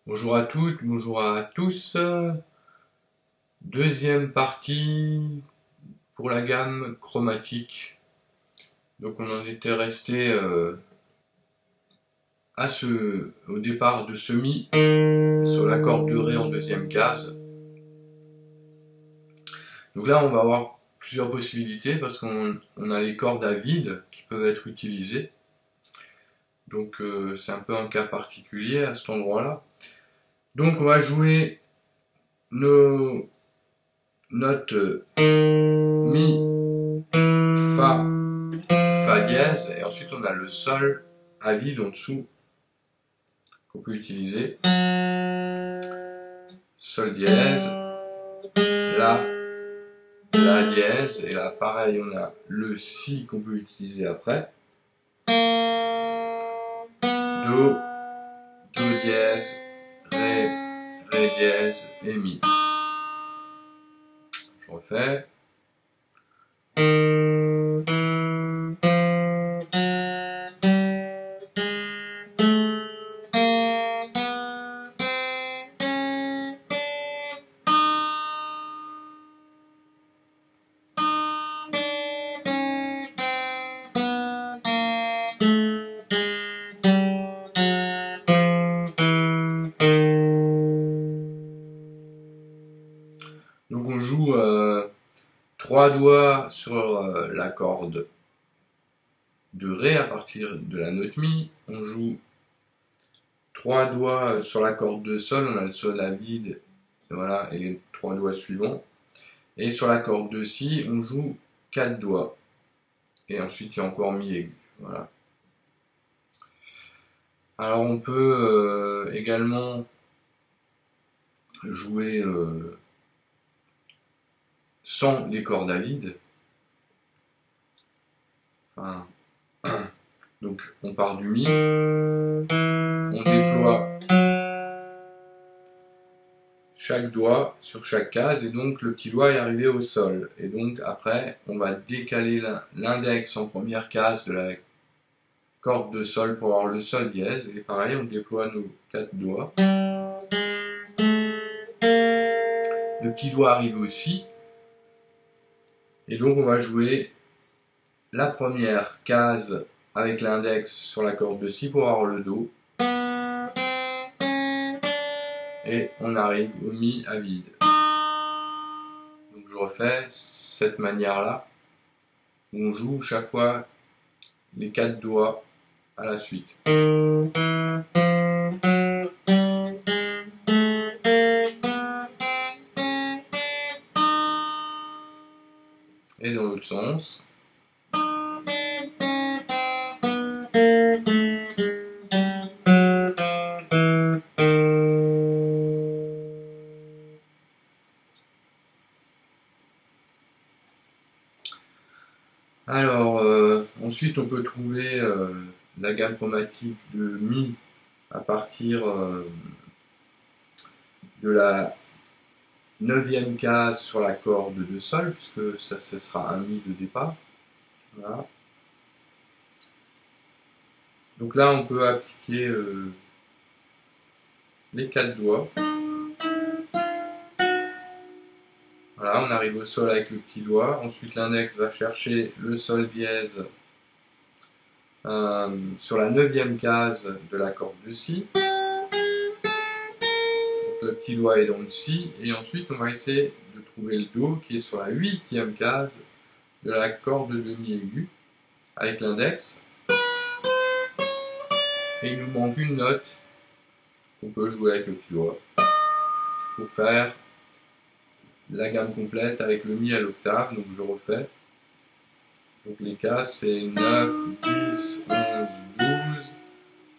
Bonjour à toutes, bonjour à tous. Deuxième partie pour la gamme chromatique. Donc on en était resté au départ de ce mi sur l'accord de ré en deuxième case. Donc là on va avoir plusieurs possibilités parce qu'on a les cordes à vide qui peuvent être utilisées. Donc c'est un peu un cas particulier à cet endroit-là. Donc on va jouer nos notes mi, fa, fa dièse, et ensuite on a le sol à vide en dessous qu'on peut utiliser. Sol dièse, la dièse, et là pareil on a le si qu'on peut utiliser après. Do, do dièse, ré, ré dièse et mi. Je refais. Donc on joue trois doigts sur la corde de ré à partir de la note mi. On joue trois doigts sur la corde de sol, on a le sol à vide, voilà, et les trois doigts suivants. Et sur la corde de si, on joue quatre doigts. Et ensuite il y a encore mi aigu. Voilà. Alors on peut également jouer sans les cordes à vide. Enfin, donc on part du mi, on déploie chaque doigt sur chaque case et donc le petit doigt est arrivé au sol. Et donc après on va décaler l'index en première case de la corde de sol pour avoir le sol dièse. Et pareil on déploie nos quatre doigts. Le petit doigt arrive au si. Et donc on va jouer la première case avec l'index sur la corde de si pour avoir le do. Et on arrive au mi à vide. Donc je refais cette manière-là, où on joue chaque fois les quatre doigts à la suite. Et dans l'autre sens. Alors, ensuite on peut trouver la gamme chromatique de mi à partir de la neuvième case sur la corde de sol, puisque ça ce sera un mi de départ. Voilà. Donc là on peut appliquer les quatre doigts. Voilà, on arrive au sol avec le petit doigt. Ensuite, l'index va chercher le sol dièse sur la neuvième case de la corde de si. Donc, le petit doigt est dans le si. Et ensuite, on va essayer de trouver le do qui est sur la huitième case de la corde de mi aigu avec l'index. Et il nous manque une note qu'on peut jouer avec le petit doigt pour faire la gamme complète avec le mi à l'octave. Donc je refais. Donc les cases c'est 9, 10, 11, 12,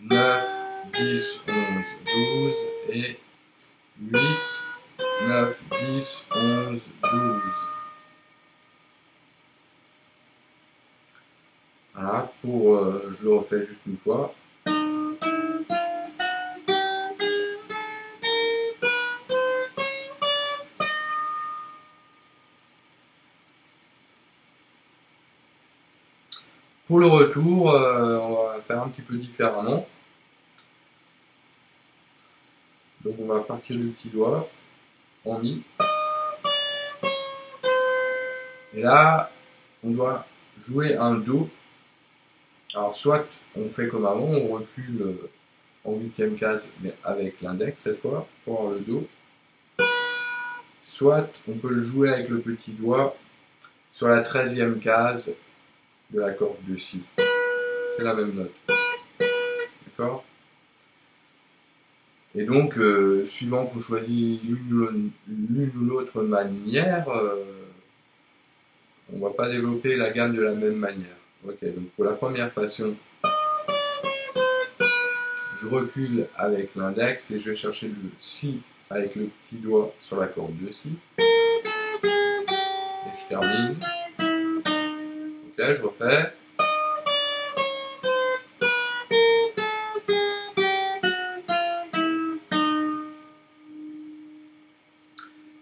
9, 10, 11, 12 et 8, 9, 10, 11, 12. Voilà, je le refais juste une fois. Pour le retour, on va faire un petit peu différemment. Donc on va partir du petit doigt en Mi. Et là, on doit jouer un Do. Alors soit on fait comme avant, on recule en 8e case, mais avec l'index cette fois, pour avoir le Do. Soit on peut le jouer avec le petit doigt sur la 13e case de la corde de Si. C'est la même note. D'accord? Et donc, suivant qu'on choisit l'une ou l'autre manière, on ne va pas développer la gamme de la même manière. Ok, donc pour la première façon, je recule avec l'index et je vais chercher le Si avec le petit doigt sur la corde de Si. Et je termine. Ok, je refais.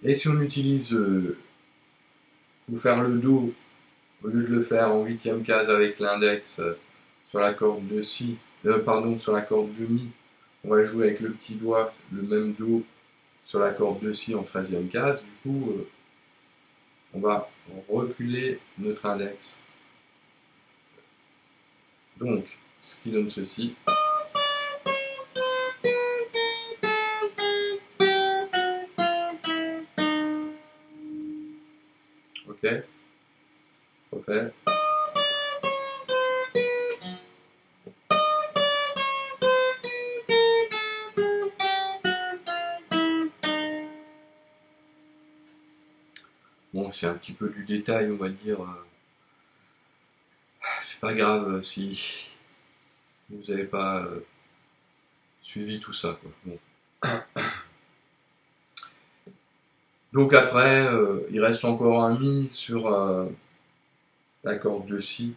Et si on utilise, pour faire le Do, au lieu de le faire en 8e case avec l'index sur la corde de Si, sur la corde de Mi, on va jouer avec le petit doigt le même Do sur la corde de Si en 13e case. Du coup, on va reculer notre index. Donc, ce qui donne ceci. Ok, refait. Bon, c'est un petit peu du détail, on va dire. C'est pas grave si vous n'avez pas suivi tout ça, quoi. Bon. Donc après, il reste encore un Mi sur la corde de Si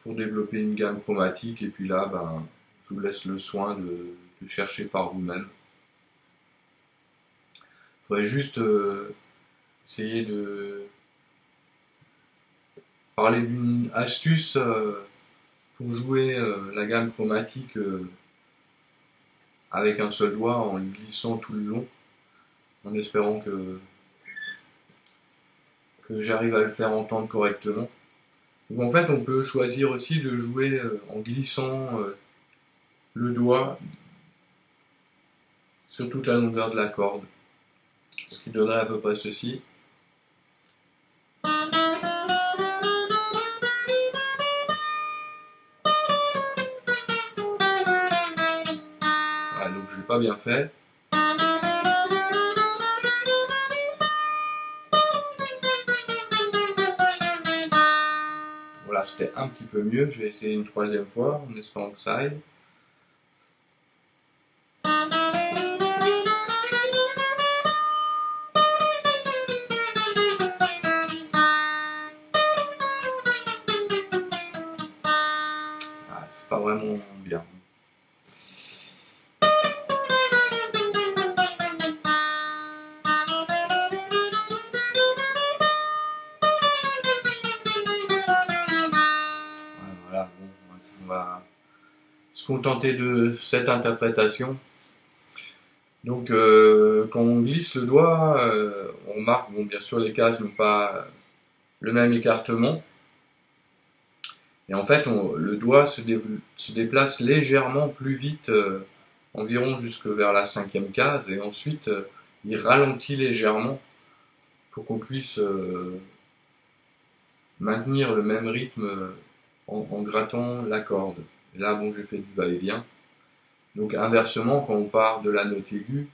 pour développer une gamme chromatique. Et puis là, ben, je vous laisse le soin de chercher par vous-même. Je voudrais juste essayer de parler d'une astuce pour jouer la gamme chromatique avec un seul doigt en le glissant tout le long, en espérant que j'arrive à le faire entendre correctement. Donc en fait, on peut choisir aussi de jouer en glissant le doigt sur toute la longueur de la corde, ce qui donnerait à peu près ceci. Voilà, donc je n'ai pas bien fait. Voilà, c'était un petit peu mieux. Je vais essayer une troisième fois en espérant que ça aille. Ah, c'est pas vraiment bien. Voilà, bon, on va se contenter de cette interprétation. Donc, quand on glisse le doigt, on remarque, bon, bien sûr, les cases n'ont pas le même écartement. Et en fait, le doigt se déplace légèrement plus vite, environ jusque vers la 5e case, et ensuite, il ralentit légèrement pour qu'on puisse maintenir le même rythme en grattant la corde. Et là, bon, j'ai fait du va-et-vient. Donc, inversement, quand on part de la note aiguë,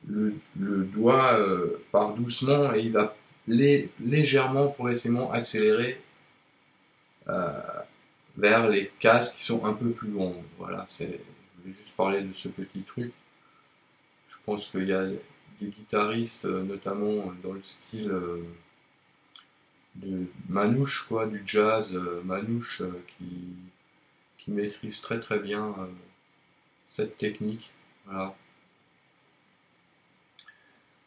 le doigt part doucement et il va légèrement, progressivement accélérer vers les cases qui sont un peu plus grandes. Voilà, je voulais juste parler de ce petit truc. Je pense qu'il y a des guitaristes, notamment dans le style de manouche, quoi, du jazz manouche, qui maîtrisent très très bien cette technique. Voilà.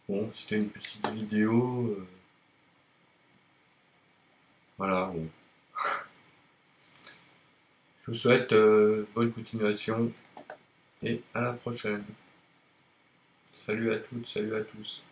Bon, c'était une petite vidéo. Voilà, bon. Je vous souhaite bonne continuation et à la prochaine. Salut à toutes, salut à tous.